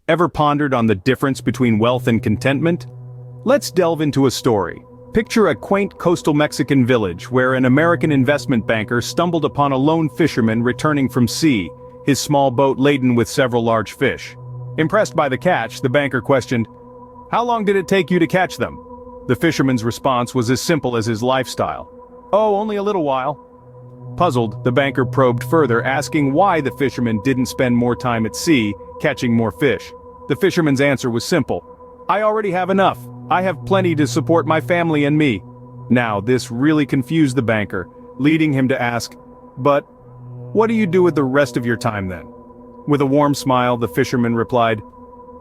Ever pondered on the difference between wealth and contentment? Let's delve into a story. Picture a quaint coastal Mexican village where an American investment banker stumbled upon a lone fisherman returning from sea, his small boat laden with several large fish. Impressed by the catch, the banker questioned, "How long did it take you to catch them?" The fisherman's response was as simple as his lifestyle. "Oh, only a little while." Puzzled, the banker probed further, asking why the fisherman didn't spend more time at sea, catching more fish. The fisherman's answer was simple. "I already have enough. I have plenty to support my family and me." Now, this really confused the banker, leading him to ask, "But what do you do with the rest of your time then?" With a warm smile, the fisherman replied,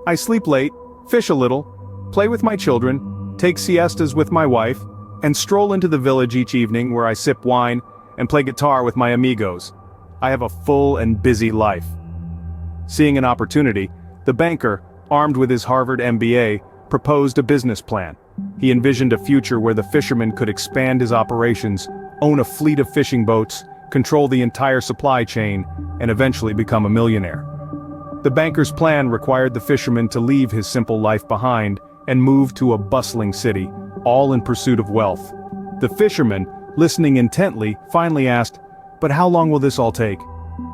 "I sleep late, fish a little, play with my children, take siestas with my wife, and stroll into the village each evening where I sip wine and play guitar with my amigos. I have a full and busy life." Seeing an opportunity, the banker, armed with his Harvard MBA, proposed a business plan. He envisioned a future where the fisherman could expand his operations, own a fleet of fishing boats, control the entire supply chain, and eventually become a millionaire. The banker's plan required the fisherman to leave his simple life behind and move to a bustling city, all in pursuit of wealth. The fisherman, listening intently, finally asked, "But how long will this all take?"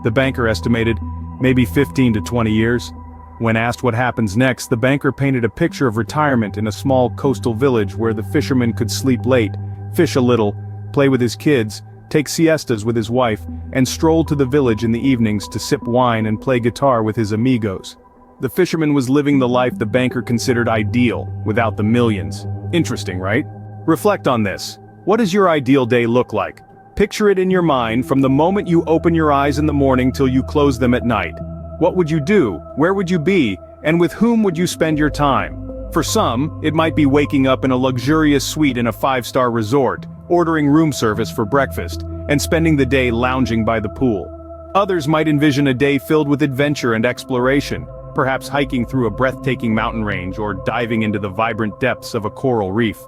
The banker estimated, maybe 15 to 20 years. When asked what happens next, the banker painted a picture of retirement in a small coastal village where the fisherman could sleep late, fish a little, play with his kids, take siestas with his wife, and stroll to the village in the evenings to sip wine and play guitar with his amigos. The fisherman was living the life the banker considered ideal, without the millions. Interesting, right? Reflect on this. What does your ideal day look like? Picture it in your mind from the moment you open your eyes in the morning till you close them at night. What would you do? Where would you be? And with whom would you spend your time? For some, it might be waking up in a luxurious suite in a 5-star resort, ordering room service for breakfast, and spending the day lounging by the pool. Others might envision a day filled with adventure and exploration, perhaps hiking through a breathtaking mountain range or diving into the vibrant depths of a coral reef.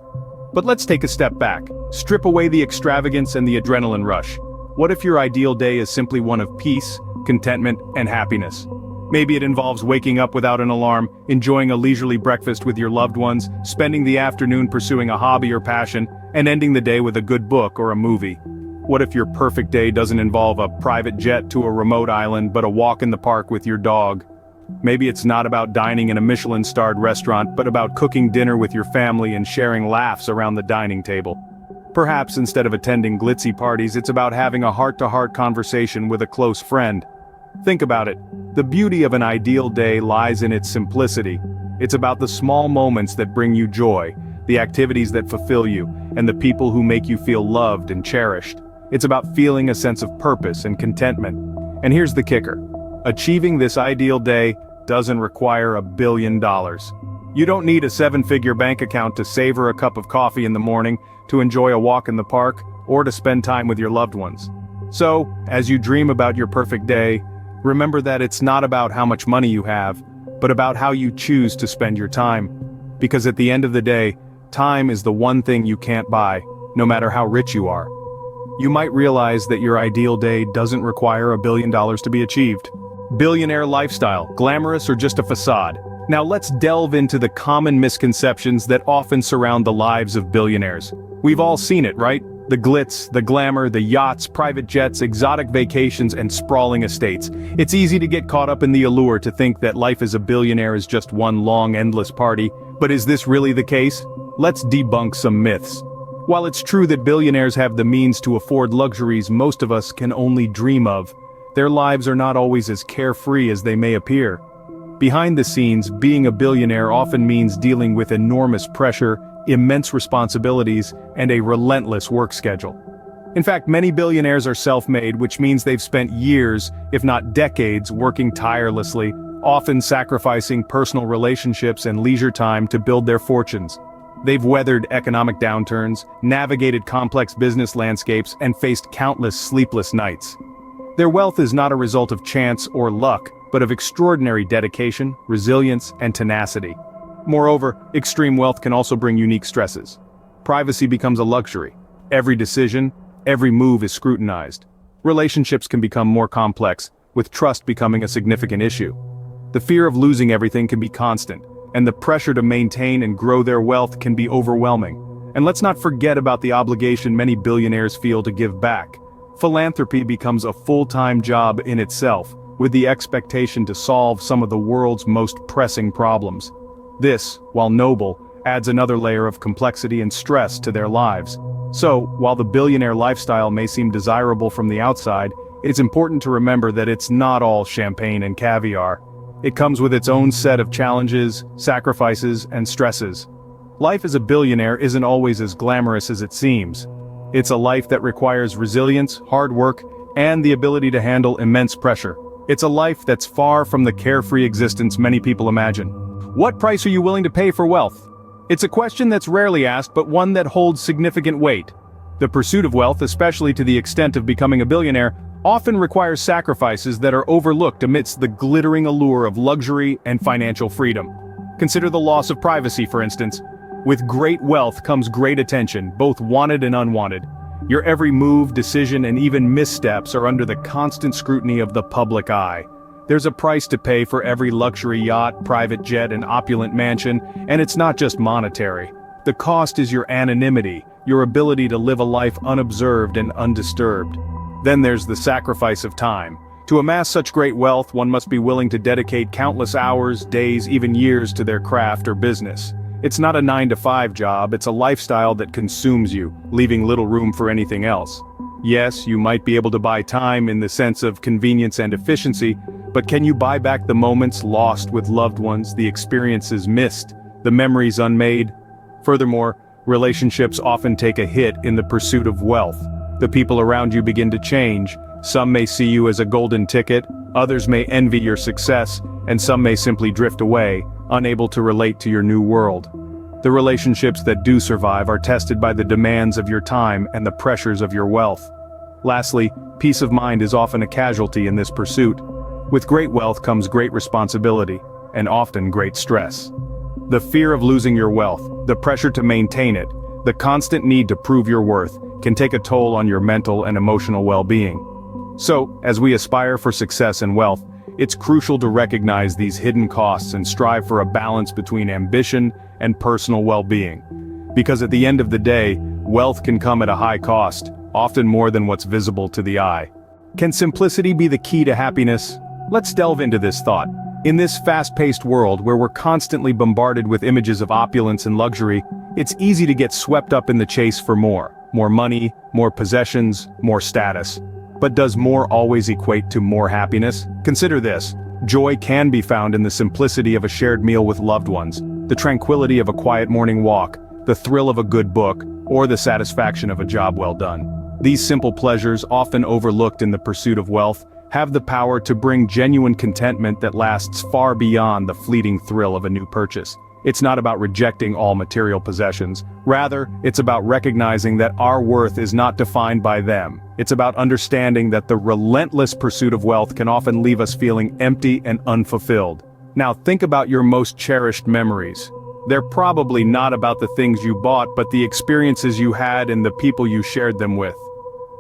But let's take a step back. Strip away the extravagance and the adrenaline rush. What if your ideal day is simply one of peace, contentment, and happiness? Maybe it involves waking up without an alarm, enjoying a leisurely breakfast with your loved ones, spending the afternoon pursuing a hobby or passion, and ending the day with a good book or a movie. What if your perfect day doesn't involve a private jet to a remote island but a walk in the park with your dog? Maybe it's not about dining in a Michelin-starred restaurant, but about cooking dinner with your family and sharing laughs around the dining table. Perhaps instead of attending glitzy parties, it's about having a heart-to-heart conversation with a close friend. Think about it. The beauty of an ideal day lies in its simplicity. It's about the small moments that bring you joy, the activities that fulfill you, and the people who make you feel loved and cherished. It's about feeling a sense of purpose and contentment. And here's the kicker. Achieving this ideal day doesn't require $1 billion. You don't need a 7-figure bank account to savor a cup of coffee in the morning, to enjoy a walk in the park, or to spend time with your loved ones. So, as you dream about your perfect day, remember that it's not about how much money you have, but about how you choose to spend your time. Because at the end of the day, time is the one thing you can't buy, no matter how rich you are. You might realize that your ideal day doesn't require $1 billion to be achieved. Billionaire lifestyle, glamorous or just a facade? Now let's delve into the common misconceptions that often surround the lives of billionaires. We've all seen it, right? The glitz, the glamour, the yachts, private jets, exotic vacations, and sprawling estates. It's easy to get caught up in the allure to think that life as a billionaire is just one long, endless party. But is this really the case? Let's debunk some myths. While it's true that billionaires have the means to afford luxuries most of us can only dream of, their lives are not always as carefree as they may appear. Behind the scenes, being a billionaire often means dealing with enormous pressure, immense responsibilities, and a relentless work schedule. In fact, many billionaires are self-made, which means they've spent years, if not decades, working tirelessly, often sacrificing personal relationships and leisure time to build their fortunes. They've weathered economic downturns, navigated complex business landscapes, and faced countless sleepless nights. Their wealth is not a result of chance or luck, but of extraordinary dedication, resilience, and tenacity. Moreover, extreme wealth can also bring unique stresses. Privacy becomes a luxury. Every decision, every move is scrutinized. Relationships can become more complex, with trust becoming a significant issue. The fear of losing everything can be constant, and the pressure to maintain and grow their wealth can be overwhelming. And let's not forget about the obligation many billionaires feel to give back. Philanthropy becomes a full-time job in itself, with the expectation to solve some of the world's most pressing problems. This, while noble, adds another layer of complexity and stress to their lives. So, while the billionaire lifestyle may seem desirable from the outside, it's important to remember that it's not all champagne and caviar. It comes with its own set of challenges, sacrifices, and stresses. Life as a billionaire isn't always as glamorous as it seems. It's a life that requires resilience, hard work, and the ability to handle immense pressure. It's a life that's far from the carefree existence many people imagine. What price are you willing to pay for wealth? It's a question that's rarely asked, but one that holds significant weight. The pursuit of wealth, especially to the extent of becoming a billionaire, often requires sacrifices that are overlooked amidst the glittering allure of luxury and financial freedom. Consider the loss of privacy, for instance. With great wealth comes great attention, both wanted and unwanted. Your every move, decision, and even missteps are under the constant scrutiny of the public eye. There's a price to pay for every luxury yacht, private jet, and opulent mansion, and it's not just monetary. The cost is your anonymity, your ability to live a life unobserved and undisturbed. Then there's the sacrifice of time. To amass such great wealth, one must be willing to dedicate countless hours, days, even years to their craft or business. It's not a 9-to-5 job, it's a lifestyle that consumes you, leaving little room for anything else. Yes, you might be able to buy time in the sense of convenience and efficiency, but can you buy back the moments lost with loved ones, the experiences missed, the memories unmade? Furthermore, relationships often take a hit in the pursuit of wealth. The people around you begin to change. Some may see you as a golden ticket, others may envy your success, and some may simply drift away, unable to relate to your new world. The relationships that do survive are tested by the demands of your time and the pressures of your wealth. Lastly, peace of mind is often a casualty in this pursuit. With great wealth comes great responsibility, and often great stress. The fear of losing your wealth, the pressure to maintain it, the constant need to prove your worth, can take a toll on your mental and emotional well-being. So, as we aspire for success and wealth, it's crucial to recognize these hidden costs and strive for a balance between ambition and personal well-being. Because at the end of the day, wealth can come at a high cost, often more than what's visible to the eye. Can simplicity be the key to happiness? Let's delve into this thought. In this fast-paced world where we're constantly bombarded with images of opulence and luxury, it's easy to get swept up in the chase for more money, more possessions, more status. But does more always equate to more happiness? Consider this. Joy can be found in the simplicity of a shared meal with loved ones, the tranquility of a quiet morning walk, the thrill of a good book, or the satisfaction of a job well done. These simple pleasures, often overlooked in the pursuit of wealth, have the power to bring genuine contentment that lasts far beyond the fleeting thrill of a new purchase. It's not about rejecting all material possessions. Rather, it's about recognizing that our worth is not defined by them. It's about understanding that the relentless pursuit of wealth can often leave us feeling empty and unfulfilled. Now think about your most cherished memories. They're probably not about the things you bought, but the experiences you had and the people you shared them with.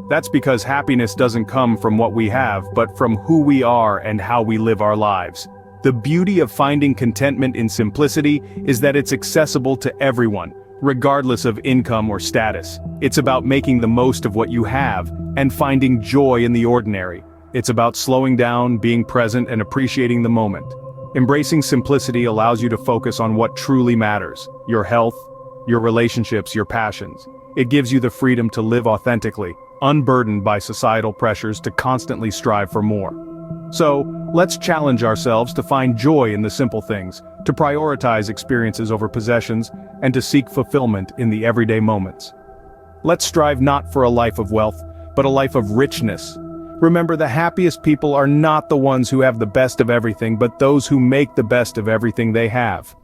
That's because happiness doesn't come from what we have, but from who we are and how we live our lives. The beauty of finding contentment in simplicity is that it's accessible to everyone, regardless of income or status. It's about making the most of what you have and finding joy in the ordinary. It's about slowing down, being present, and appreciating the moment. Embracing simplicity allows you to focus on what truly matters: your health, your relationships, your passions. It gives you the freedom to live authentically, unburdened by societal pressures to constantly strive for more. So, let's challenge ourselves to find joy in the simple things, to prioritize experiences over possessions, and to seek fulfillment in the everyday moments. Let's strive not for a life of wealth, but a life of richness. Remember, the happiest people are not the ones who have the best of everything, but those who make the best of everything they have.